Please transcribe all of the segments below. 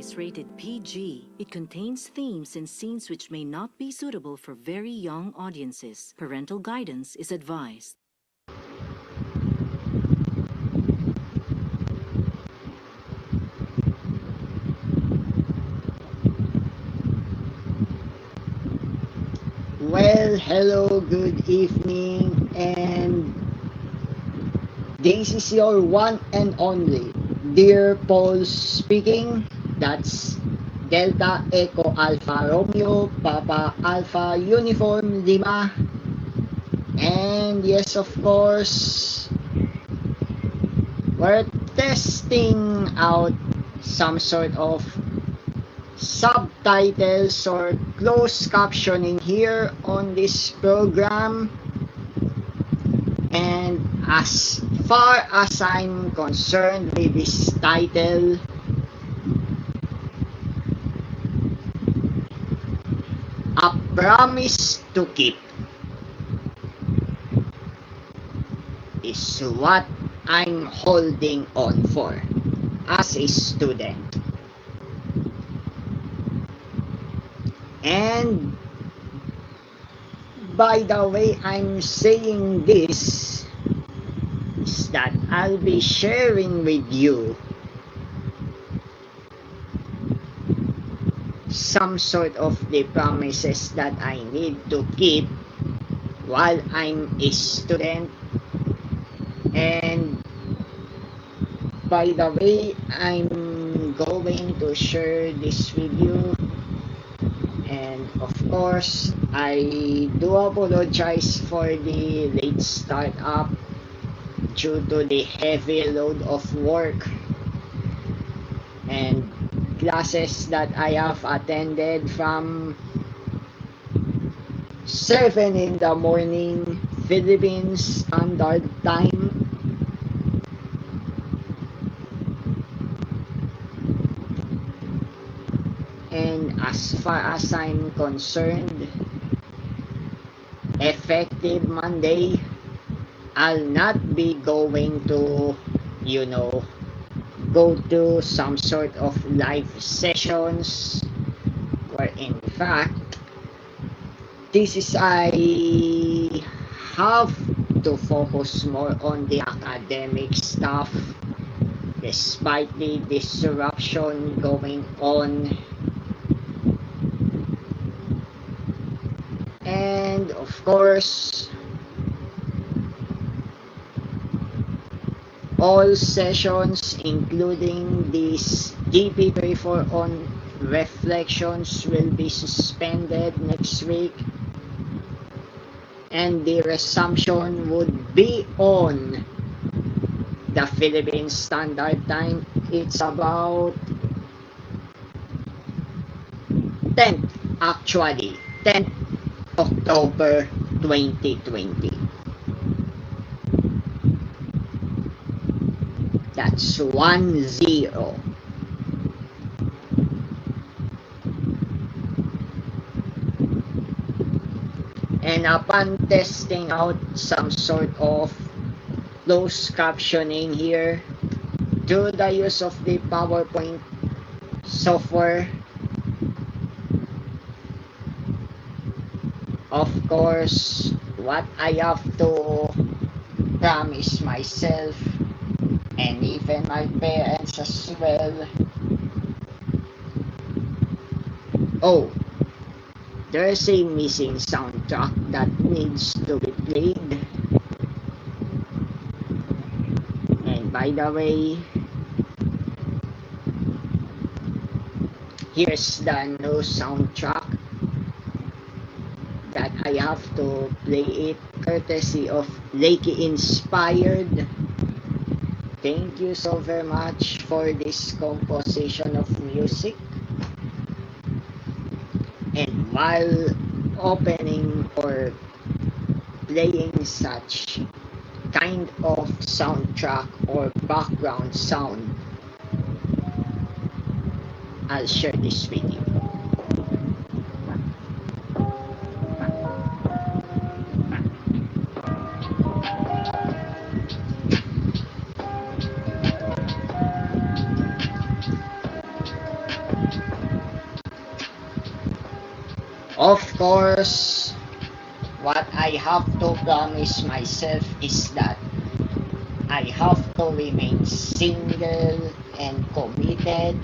is rated PG. It contains themes and scenes which may not be suitable for very young audiences. Parental guidance is advised. Well, hello, good evening, and this is your one and only Dear Paul speaking. That's Delta Echo Alpha Romeo Papa Alpha Uniform Lima. And yes, of course, we're testing out some sort of subtitles or closed captioning here on this program. And as far as I'm concerned with this title, A Promise to Keep is what I'm holding on for as a student. And by the way I'm saying this is that I'll be sharing with you some sort of the promises that I need to keep while I'm a student. And by the way, I'm going to share this with you. And of course, I do apologize for the late start up due to the heavy load of work and classes that I have attended from 7 in the morning Philippines Standard Time and as far as I'm concerned, effective Monday, I'll not be going to, go to some sort of live sessions where in fact, this is I have to focus more on the academic stuff despite the disruption going on. And of course, all sessions including this DP24 on reflections will be suspended next week, and the resumption would be on the Philippine Standard Time. It's about 10th actually, 10th October 2020. That's 10. And upon testing out some sort of closed captioning here through the use of the PowerPoint software, of course, what I have to promise myself and even my parents as well. Oh, there's a missing soundtrack that needs to be played. And by the way, here's the new soundtrack that I have to play it courtesy of Lakey Inspired. Thank you so very much for this composition of music. And while opening or playing such kind of soundtrack or background sound, I'll share this with you. course, what I have to promise myself is that I have to remain single and committed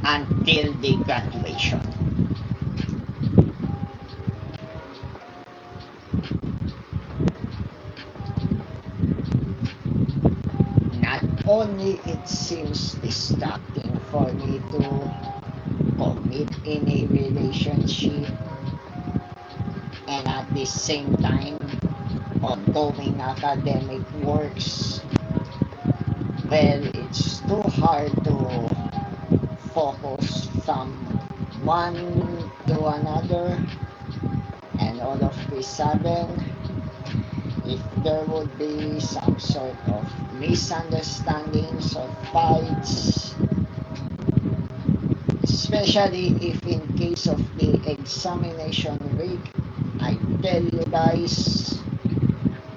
until the graduation. Not only it seems distracting for me to commit in a relationship and at the same time ongoing academic works, well, it's too hard to focus from one to another, and all of a sudden, if there would be some sort of misunderstandings or fights, especially if in case of the examination week, I tell you guys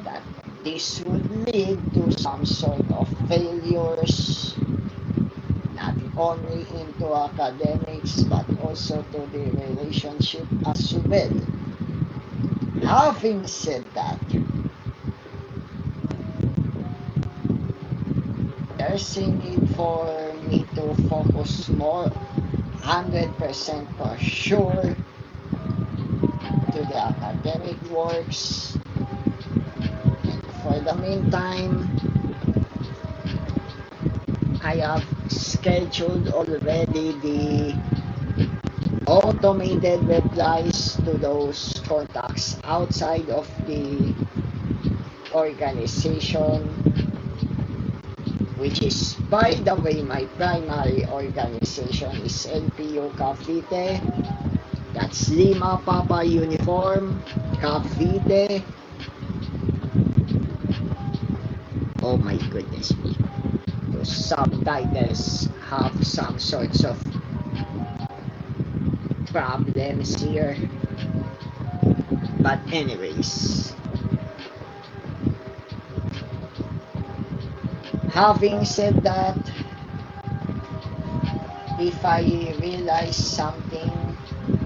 that this would lead to some sort of failures, not only into academics but also to the relationship as well. Having said that, there's a need for me to focus more 100% for sure to the academic works. And for the meantime, I have scheduled already the automated replies to those contacts outside of the organization, which is, by the way, my primary organization is LPU Cavite. That's Lima Papa Uniform, Cavite. Oh my goodness me. Those subtitles have some sorts of problems here. But anyways, having said that, if I realize something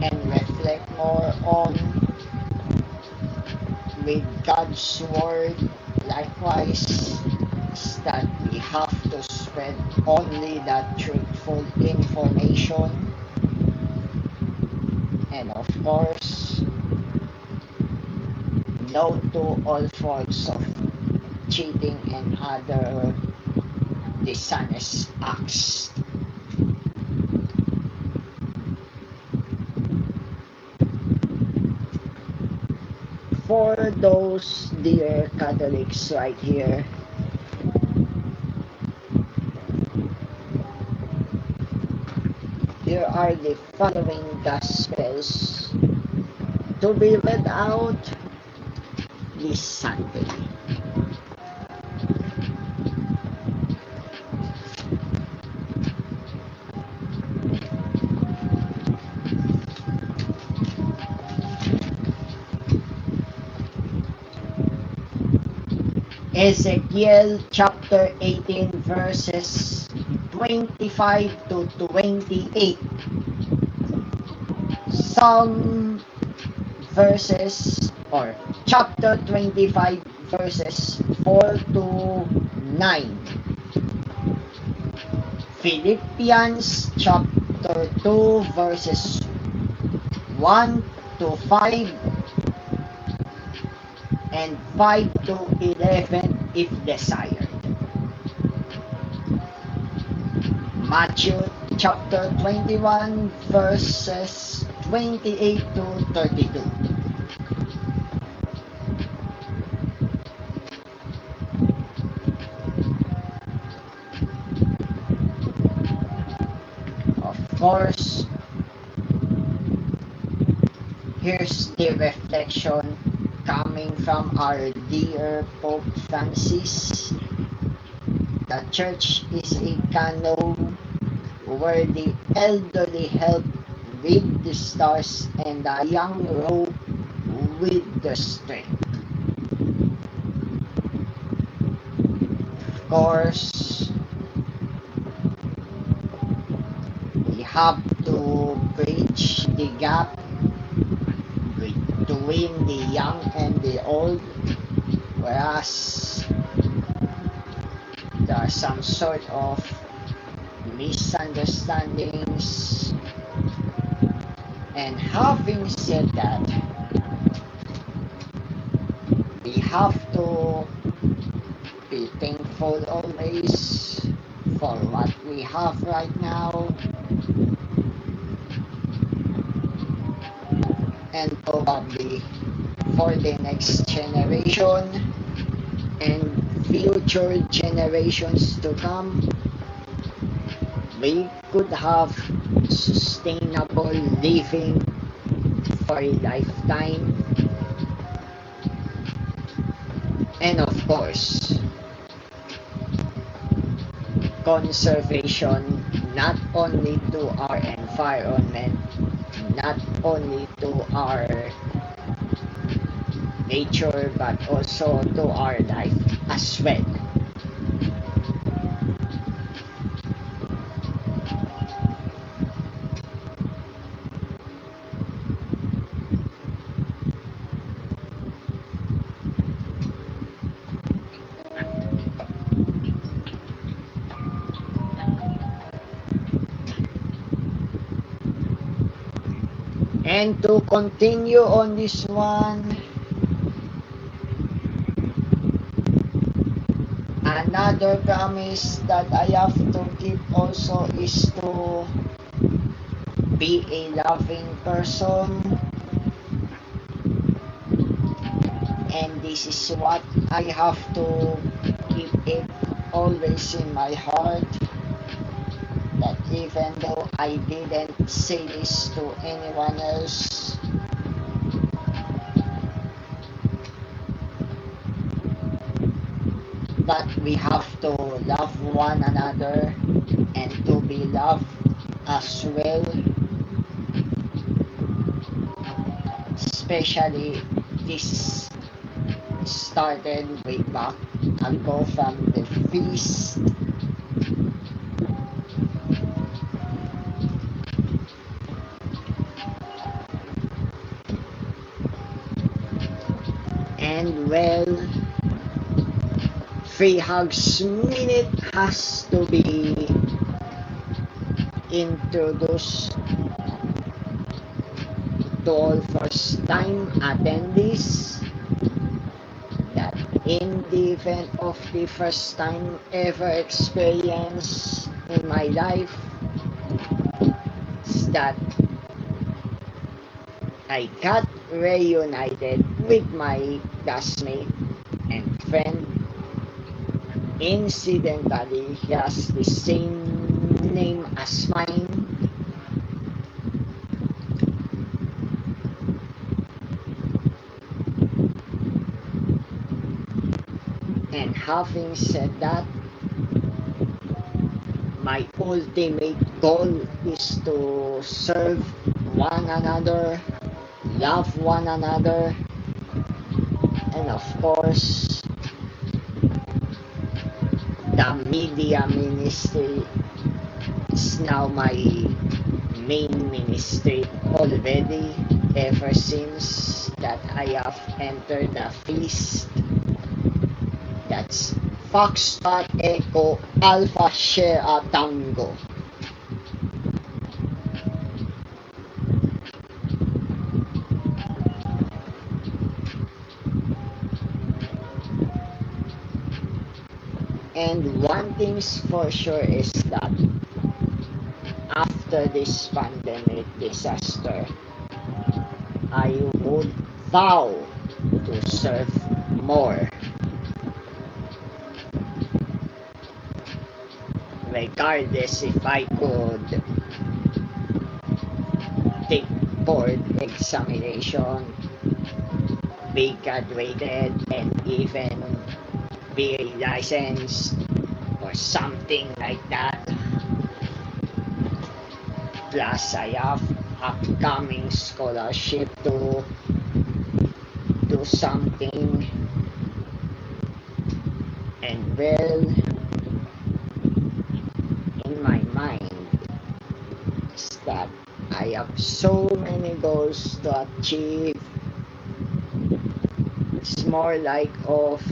and reflect more on with God's word, likewise, is that we have to spread only that truthful information, and of course, no to all forms of cheating and other dishonest acts. For those dear Catholics right here, here are the following Gospels to be read out this Sunday. Ezekiel chapter 18 verses 25 to 28. Psalm verses or chapter 25 verses 4 to 9. Philippians chapter 2 verses 1 to 5 and 5 to 11 if desired. Matthew chapter 21 verses 28 to 32. Of course, here's the reflection coming from our dear Pope Francis. The church is a canoe where the elderly help with the stars and the young row with the string. Of course, have to bridge the gap between the young and the old, whereas there are some sort of misunderstandings. And having said that, we have to be thankful always for what we have right now, and probably for the next generation and future generations to come, we could have sustainable living for a lifetime. And of course, conservation, not only to our environment, not only to our nature, but also to our life as well. And to continue on this one, another promise that I have to keep also is to be a loving person. And this is what I have to keep it always in my heart, that even though I didn't say this to anyone else, but we have to love one another and to be loved as well. Especially this started way back ago from the feast. And well, 3 hugs minute has to be introduced to all first time attendees, that in the event of the first time ever experience in my life is that I got reunited with my classmate and friend. Incidentally, he has the same name as mine. And having said that, my ultimate goal is to serve one another, love one another, and of course, the media ministry is now my main ministry already, ever since that I have entered the feast. That's Foxtrot Echo Alpha Sierra Tango. And one thing's for sure is that after this pandemic disaster, I would vow to serve more. Regardless if I could take board examination, be graduated, and even be licensed or something like that. Plus, I have upcoming scholarship to do something. And well, in my mind, I have so many goals to achieve. It's more like of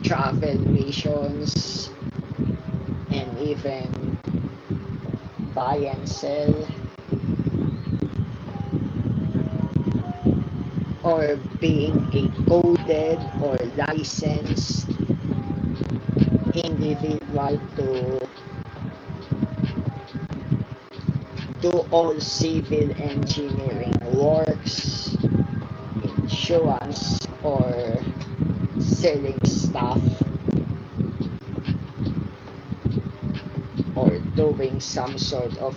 travel missions and even buy and sell or being a coded or licensed individual to do all civil engineering works, insurance, or selling stuff, or doing some sort of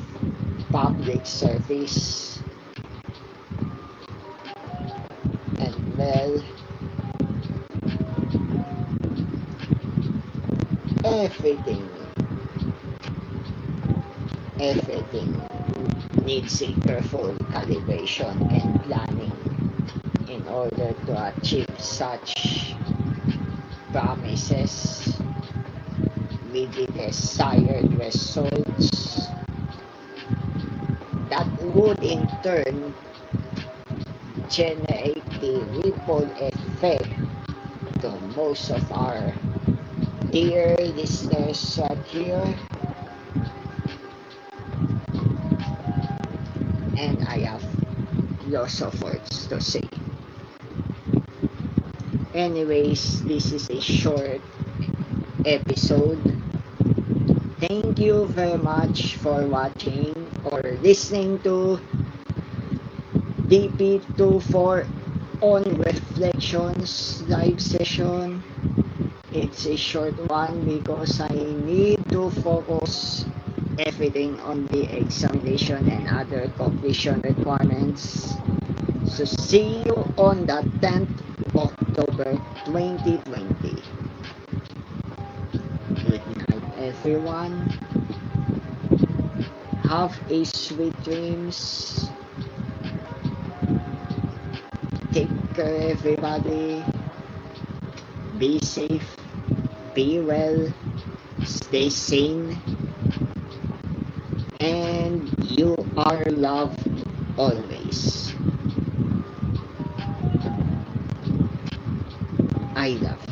public service. And well, everything needs a careful calibration and planning in order to achieve such promises with the desired results that would in turn generate the ripple effect to most of our dear listeners out here. And I have lots of words to say. Anyways, this is a short episode. Thank you very much for watching or listening to DP24 on Reflections live session. It's a short one because I need to focus everything on the examination and other completion requirements. So see you on the 10th October 2020. Good night everyone. Have a sweet dreams. Take care everybody. Be safe. Be well. Stay sane. And you are loved always. I love